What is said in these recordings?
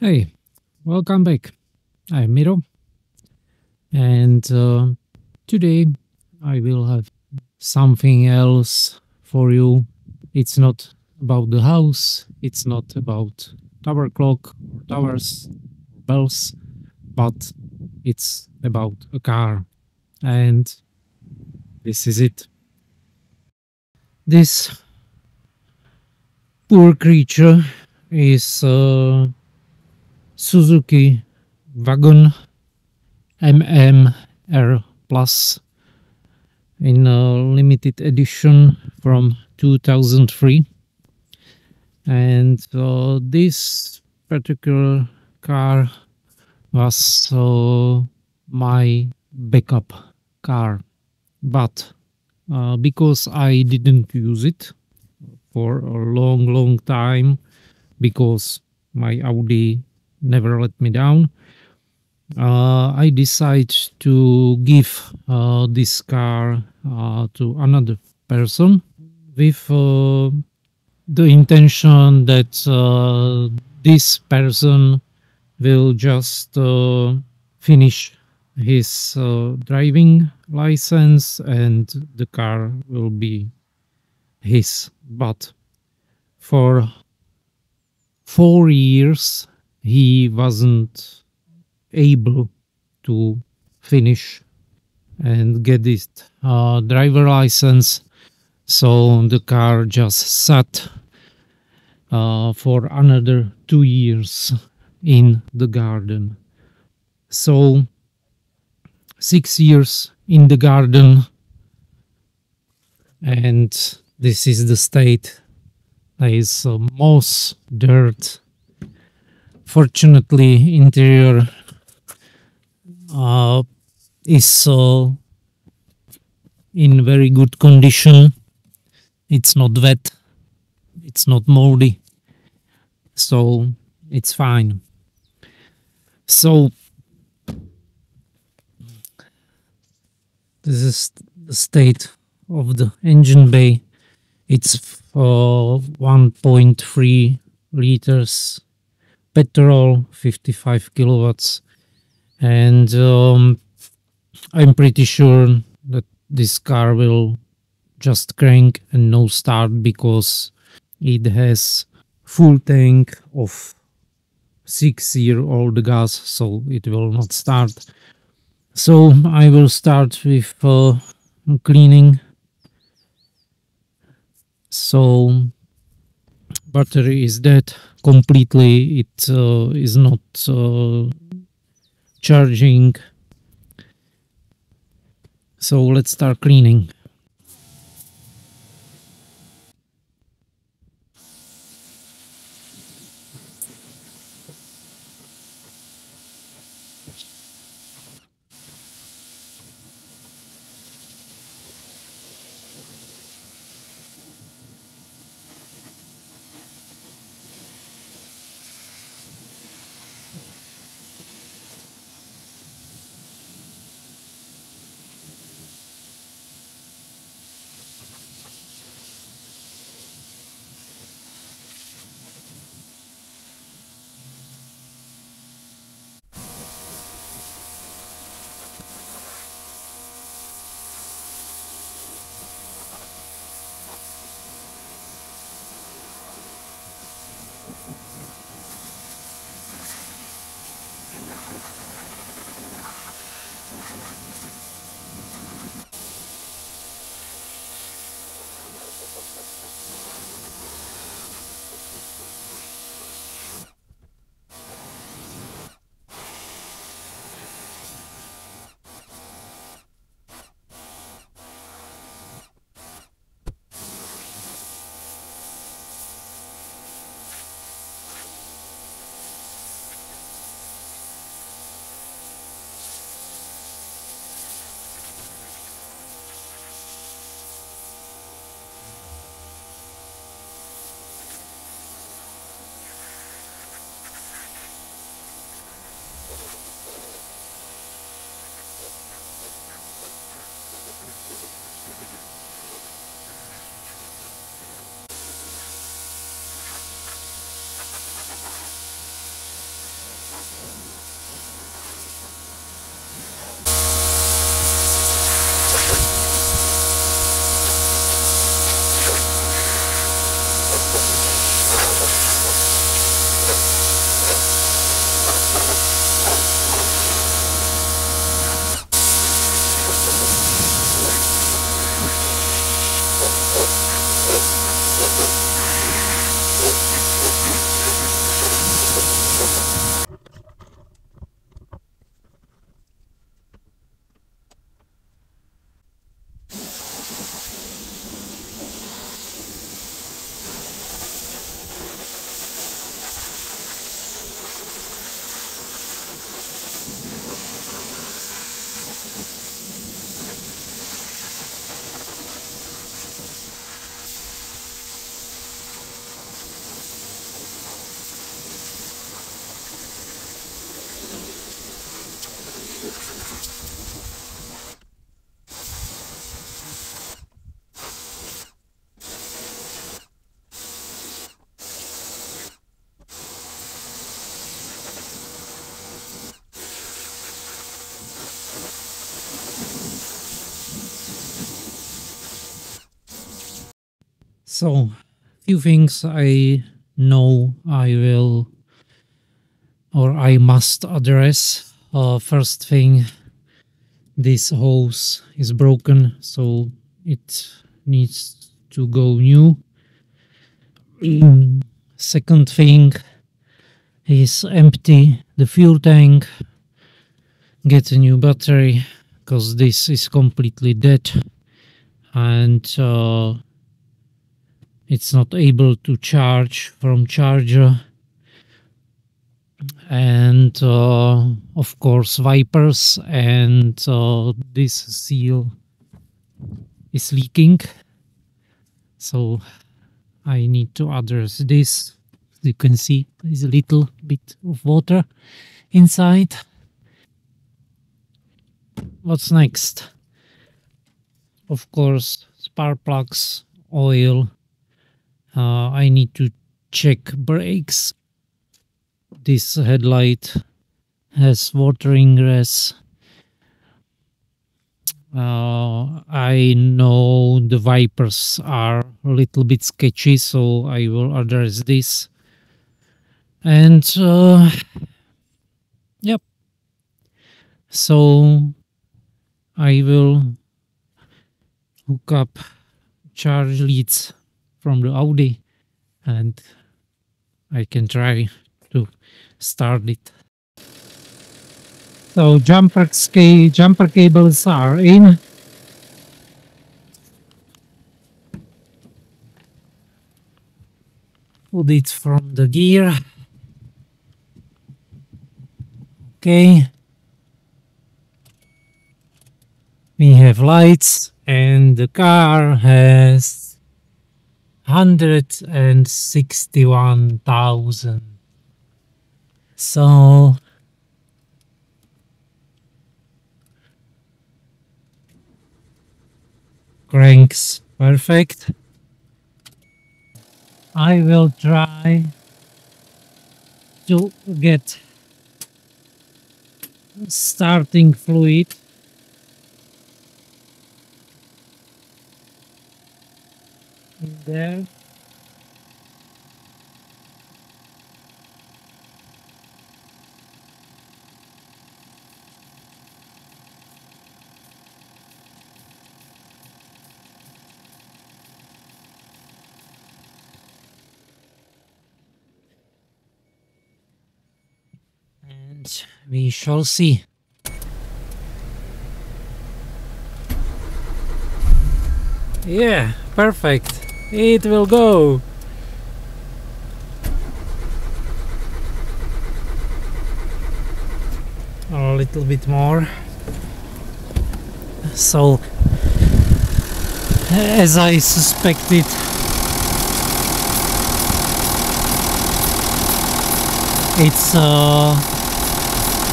Hey, welcome back. I'm Miro, and today I will have something else for you. It's not about the house, it's not about tower clock, or towers, or bells, but it's about a car. And this is it. This poor creature is Suzuki Wagon MMR Plus in a limited edition from 2003. And this particular car was my backup car. But because I didn't use it for a long time, because my Audi never let me down, I decided to give this car to another person with the intention that this person will just finish his driving license and the car will be his. But for 4 years, he wasn't able to finish and get his driver license. So the car just sat for another 2 years in the garden. So 6 years in the garden, and this is the state. There is moss, dirt. Fortunately, interior uh, is in very good condition. It's not wet. It's not moldy. So it's fine. So this is the state of the engine bay. It's 1.3 liters petrol, 55 kilowatts, and I'm pretty sure that this car will just crank and no start because it has full tank of 6-year-old gas, so it will not start. So I will start with cleaning. So battery is dead completely. It is not charging. So let's start cleaning. So, few things I know I will or I must address. First thing, this hose is broken, so it needs to go new. Second thing is empty the fuel tank, get a new battery because this is completely dead and it's not able to charge from charger. And of course wipers, and this seal is leaking, so I need to address this. You can see there's a little bit of water inside. What's next? Of course, spark plugs, oil. I need to check brakes. This headlight has water ingress. I know the wipers are a little bit sketchy, so I will address this. And yep, so I will hook up charge leads from the Audi and I can try to start it. So jumper cables are in. Put it from the gear. Okay. We have lights and the car has 161,000. So cranks perfect. I will try to get starting fluid. In there. And we shall see. Yeah, perfect. It will go. A little bit more. So, as I suspected, it's a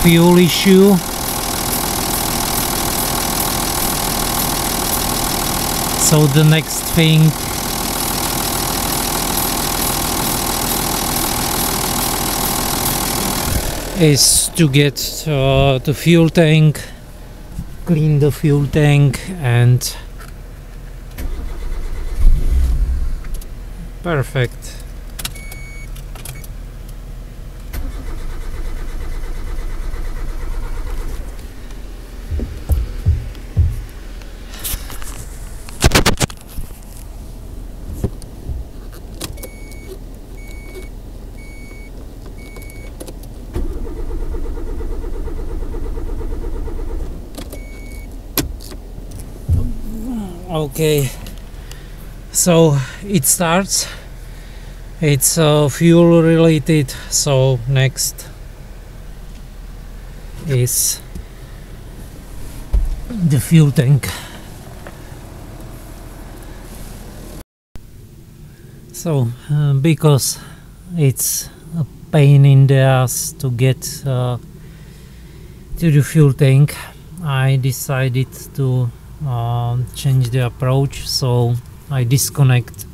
fuel issue. So the next thing is to get the fuel tank, clean the fuel tank, and perfect. Okay, so it starts. It's fuel related, so next is the fuel tank. So because it's a pain in the ass to get to the fuel tank, I decided to change the approach. So I disconnect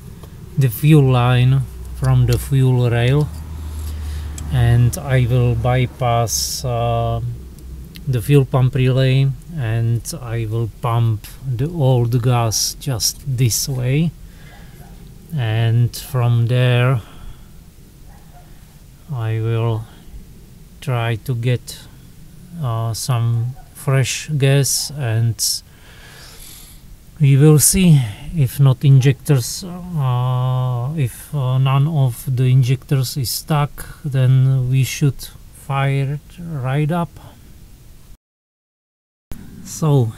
the fuel line from the fuel rail and I will bypass the fuel pump relay and I will pump all the gas just this way. and from there I will try to get some fresh gas, and we will see. If not injectors, if none of the injectors is stuck, then we should fire it right up. So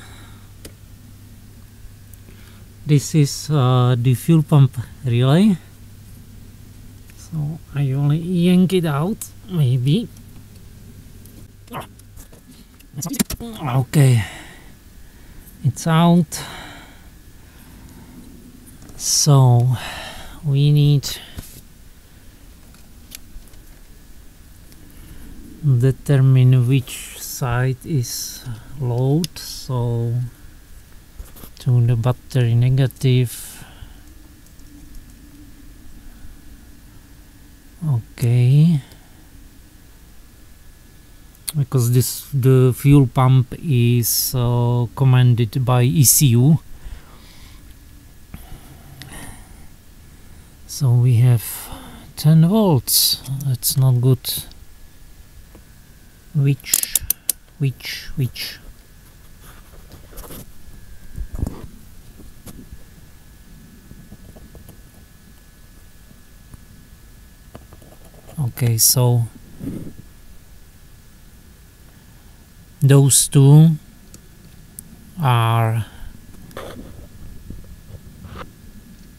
this is the fuel pump relay. So I only yank it out, maybe. Okay, it's out. So we need determine which side is load, so to the battery negative. Okay, because the fuel pump is commanded by ECU, so we have 10 volts. That's not good. Which okay, so those two are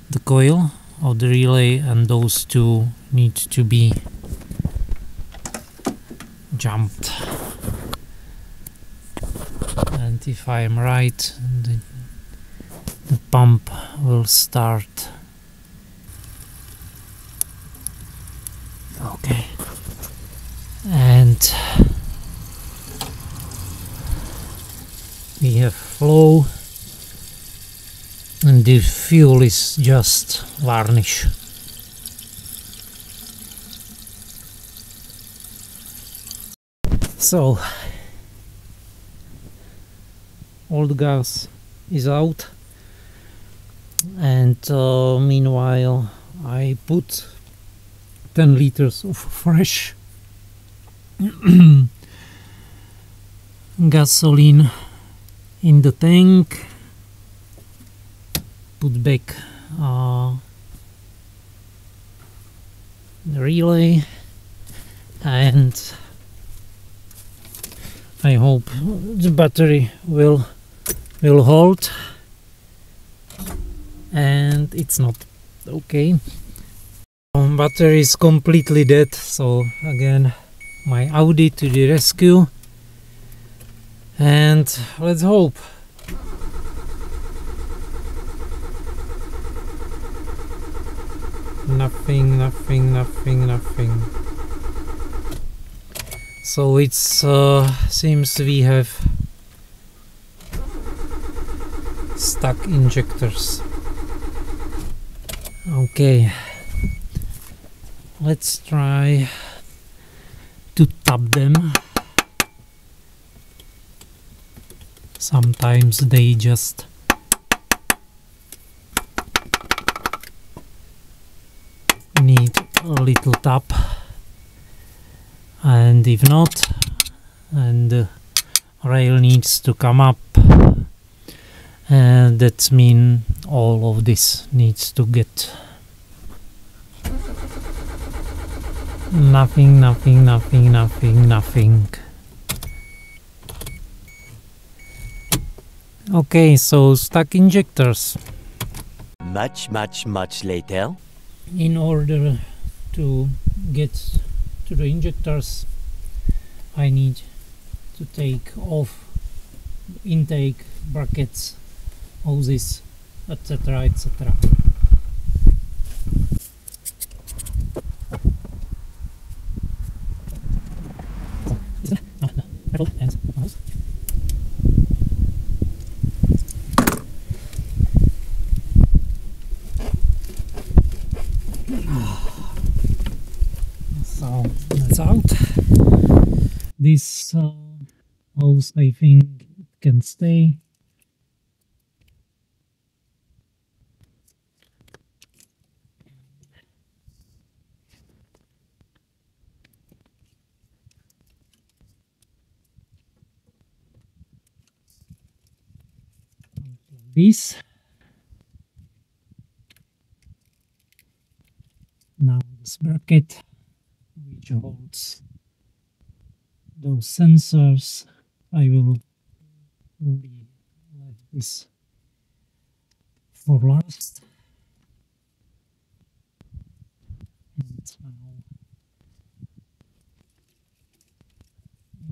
the coil of the relay, and those two need to be jumped. And if I am right, the pump will start. Okay, and we have flow, and the fuel is just varnish. So all the gas is out, and meanwhile I put 10 liters of fresh gasoline in the tank, put back the relay, and I hope the battery will hold, and it's not. Okay, battery is completely dead, so again my Audi to the rescue, and let's hope. Nothing. So it's seems we have stuck injectors. Okay, let's try to tap them. Sometimes they just need a little tap, and if not, and the rail needs to come up, and that means all of this needs to get nothing. Okay, so stuck injectors. Much later. In order to get to the injectors, I need to take off intake brackets, hoses, etc. So that's out. This hose, I think, can stay. this. Now this bracket which holds those sensors, I will leave this for last. And now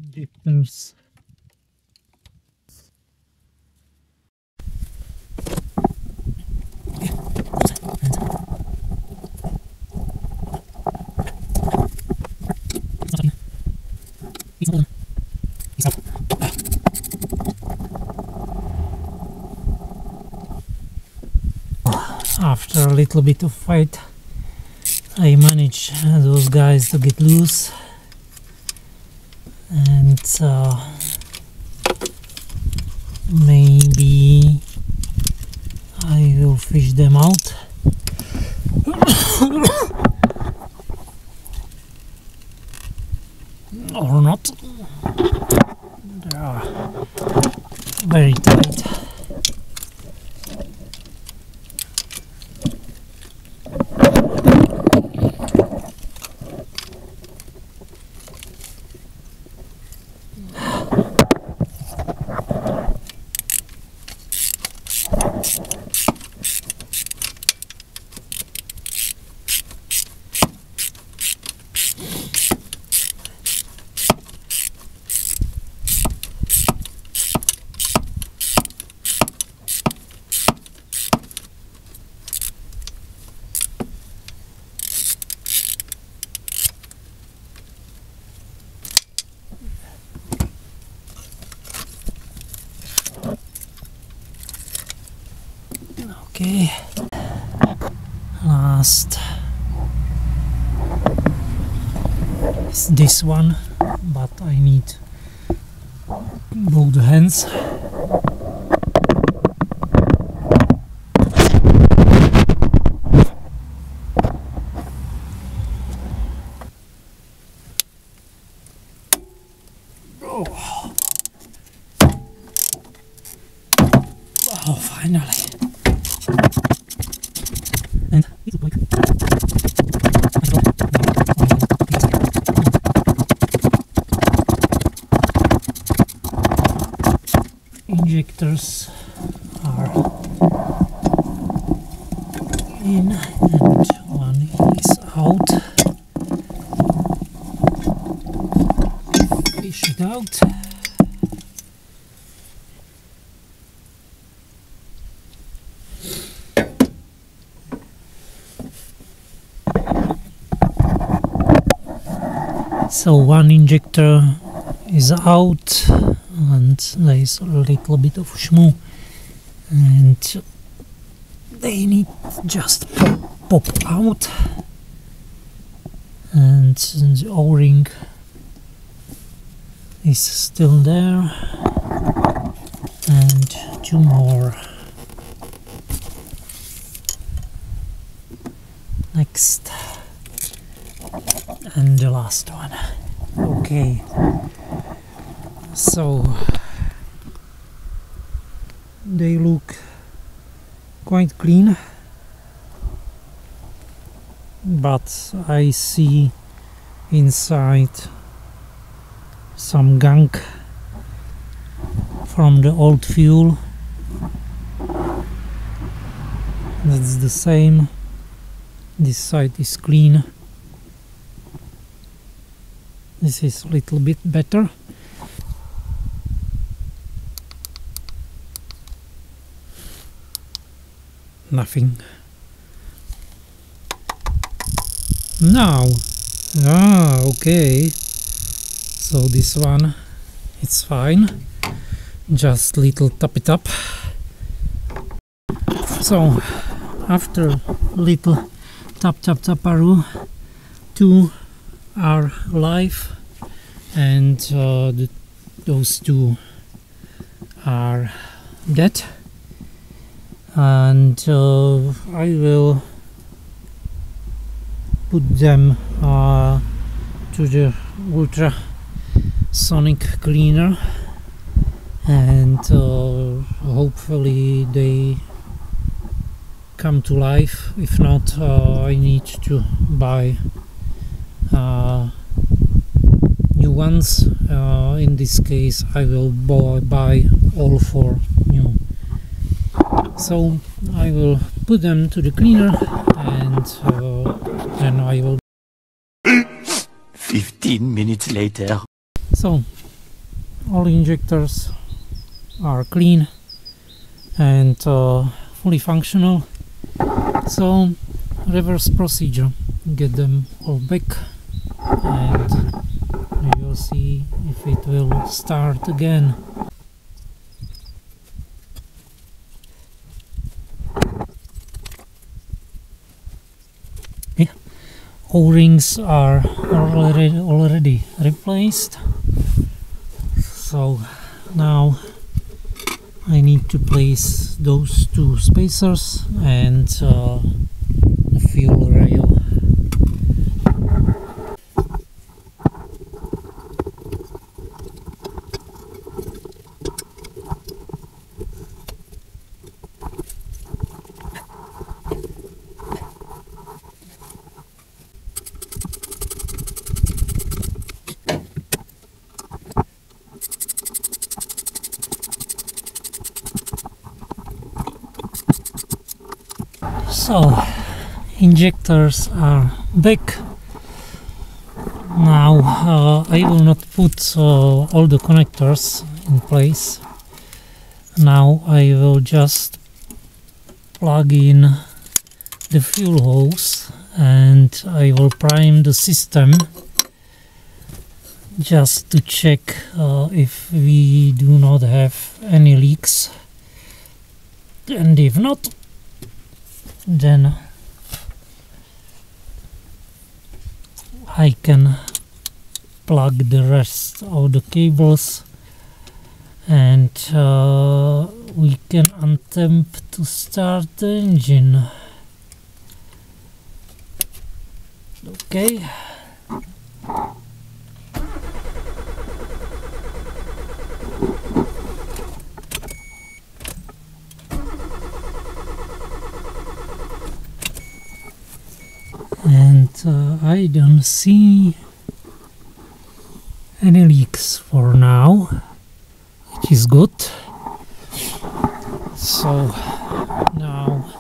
injectors. After a little bit of fight, I managed those guys to get loose, and maybe I will fish them out. Or not. They are very tight. Okay, last is this one, but I need both hands. Oh, finally. And injectors are in and one is out. Fish it out. So one injector is out and there is a little bit of shmoo, and they need just pop out, and the O-ring is still there, and two more. Next. And the last one. Okay, so they look quite clean, but I see inside some gunk from the old fuel. That's the same. This side is clean. This is a little bit better. Nothing. Now, okay. So this one, it's fine. Just little tap it up. So after little taparoo, two are alive, and those two are dead, and I will put them to the ultrasonic cleaner and hopefully they come to life. If not, I need to buy new ones. In this case I will buy all 4 new. So I will put them to the cleaner, and then I will 15 minutes later. So all injectors are clean and fully functional. So reverse procedure, get them all back, and we will see if it will start again. Okay. O-rings are already replaced, so now I need to place those 2 spacers and the fuel rail. So injectors are back. Now I will not put all the connectors in place. Now I will just plug in the fuel hose and I will prime the system just to check if we do not have any leaks, and if not, then I can plug the rest of the cables and we can attempt to start the engine. Okay. And I don't see any leaks for now, which is good. So now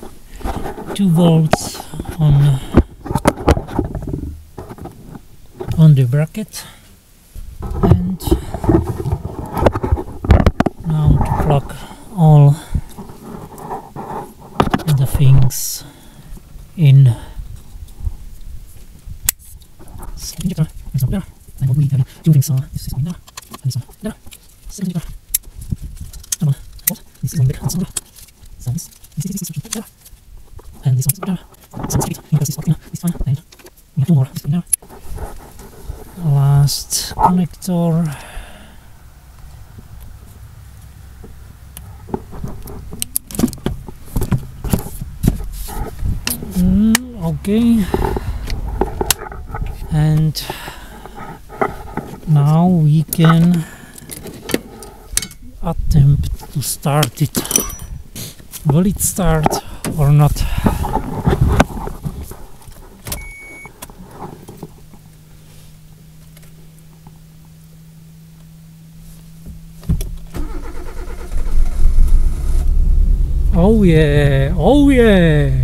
2 volts on the bracket, and now to plug all the things in. Injector, and there, and what we have 2 things this is going there, and this one there, second injector, and one, what, this is going back, and this one there, so this there, and this one is there, so this because this one is fine, and we have 2 more, this going there, last connector, okay. And now we can attempt to start it. Will it start or not? Oh yeah, oh yeah!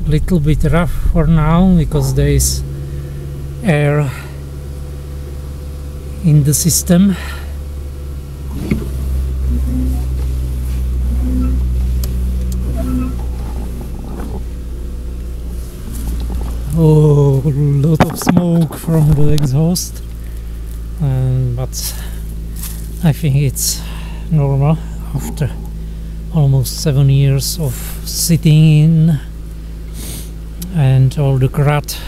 Little bit rough for now because there is air in the system. Oh, a lot of smoke from the exhaust, but I think it's normal after almost 7 years of sitting in and all the crud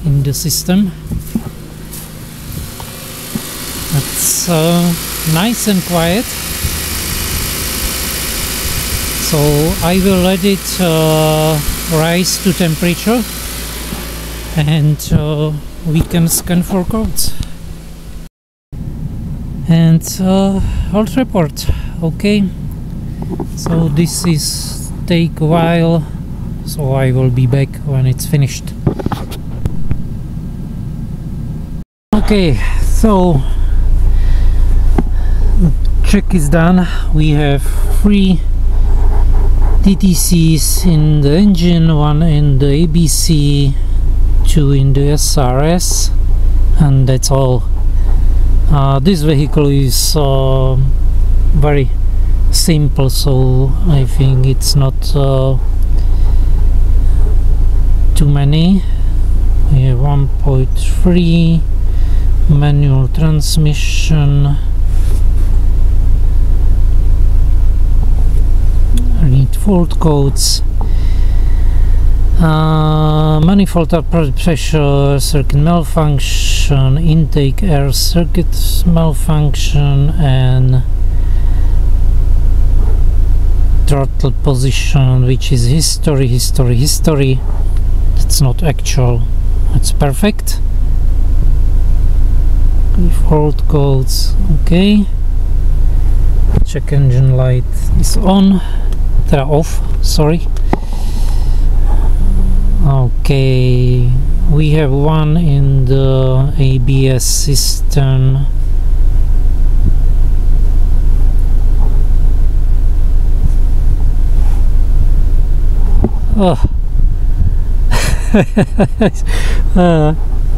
in the system. It's nice and quiet, so I will let it rise to temperature and we can scan for codes. And halt report. Okay, so this is take a while, so I will be back when it's finished. Okay, so check is done. We have 3 DTCs in the engine, 1 in the ABC, 2 in the SRS, and that's all. This vehicle is very simple, so I think it's not too many. We have 1.3 manual transmission. I need fault codes. Manifold pressure circuit malfunction, intake air circuit malfunction, and throttle position, which is history. It's not actual, it's perfect. Fault codes, okay. Check engine light is on, they're off, sorry. Okay, we have 1 in the ABS system. Oh.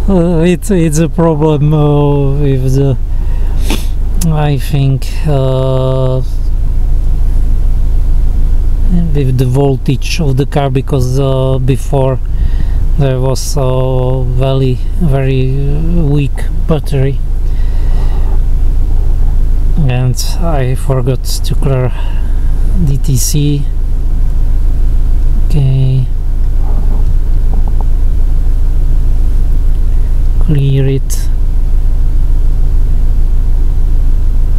It's a problem with the, I think, with the voltage of the car, because before there was a very weak battery, and I forgot to clear DTC. Okay, clear it,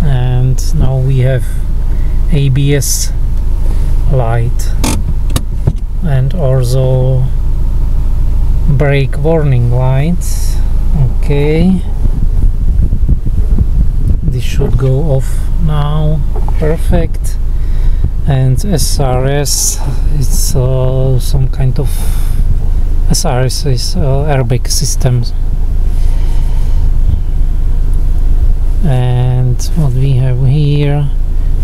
and now we have ABS light and also brake warning lights. Okay, this should go off now, perfect. And SRS, it's some kind of SRS is airbag system. And what we have here,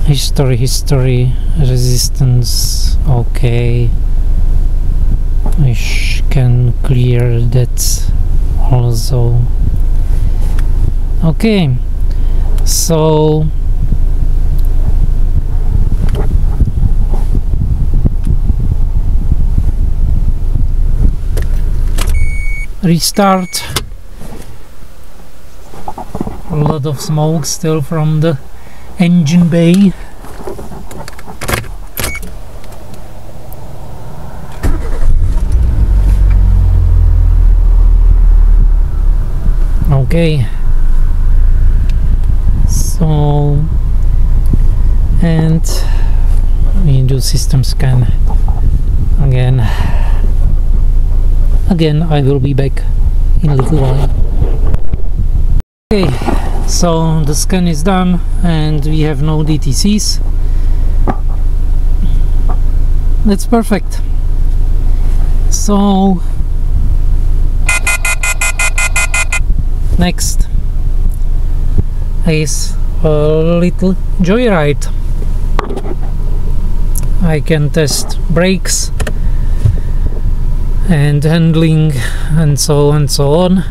history, resistance. Okay, we can clear that also. Okay, so restart. A lot of smoke still from the engine bay. Okay, so, and we do system scan again. I will be back in a little while. Okay, so the scan is done and we have no DTCs. That's perfect. So next is a little joyride. I can test brakes and handling and so on.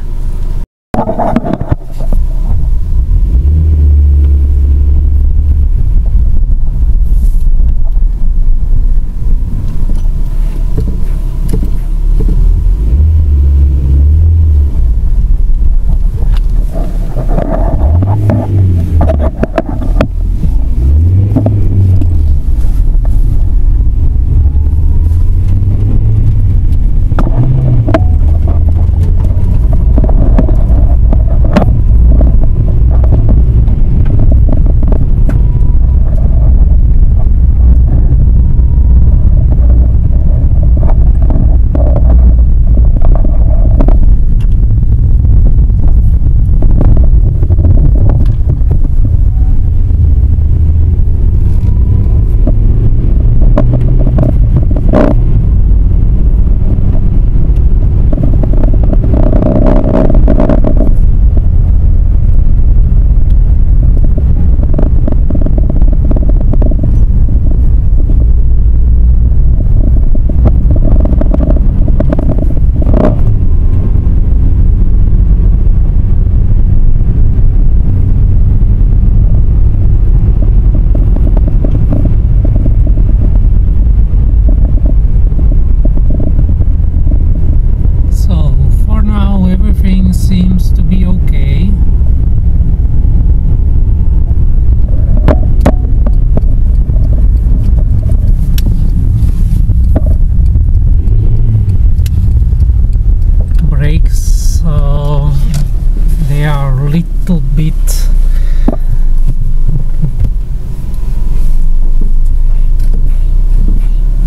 bit.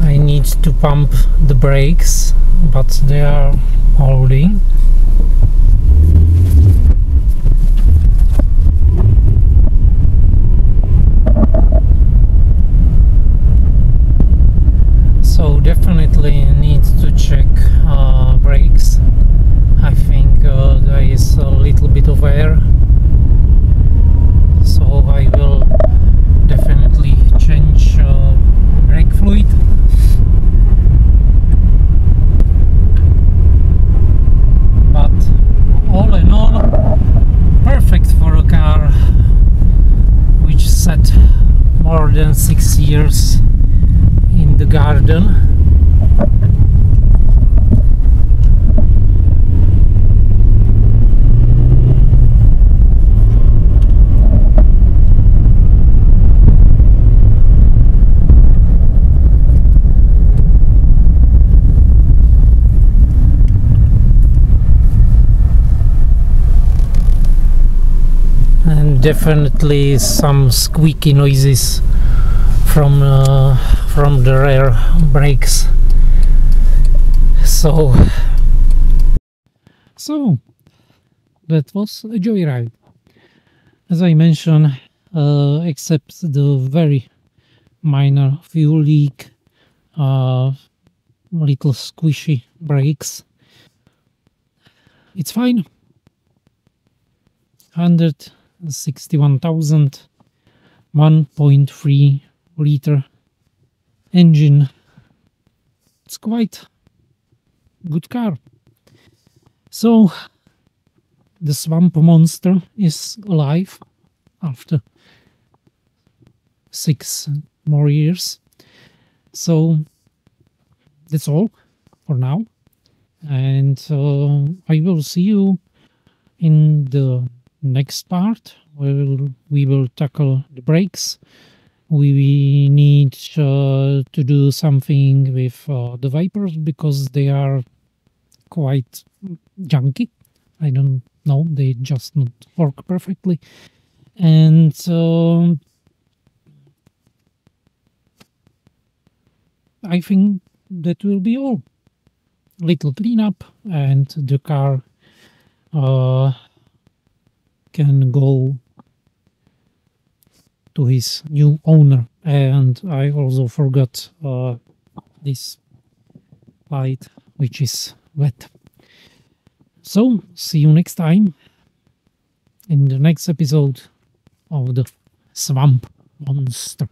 I need to pump the brakes, but they are holding. So definitely need to check brakes. I think there is a little bit of air, so I will definitely change brake fluid. But all in all, perfect for a car which sat more than 6 years in the garden. And definitely some squeaky noises from the rear brakes. So that was a joyride, as I mentioned, except the very minor fuel leak, little squishy brakes. It's fine. 161,000, 1.3 liter engine. It's quite good car. So the Swamp Monster is alive after 6 more years. So that's all for now, and I will see you in the next part where we will tackle the brakes. We need to do something with the wipers because they are quite junky. I don't know, they just not work perfectly. And I think that will be all. Little cleanup and the car can go to his new owner. And I also forgot this light, which is wet. So see you next time in the next episode of the Swamp Monster.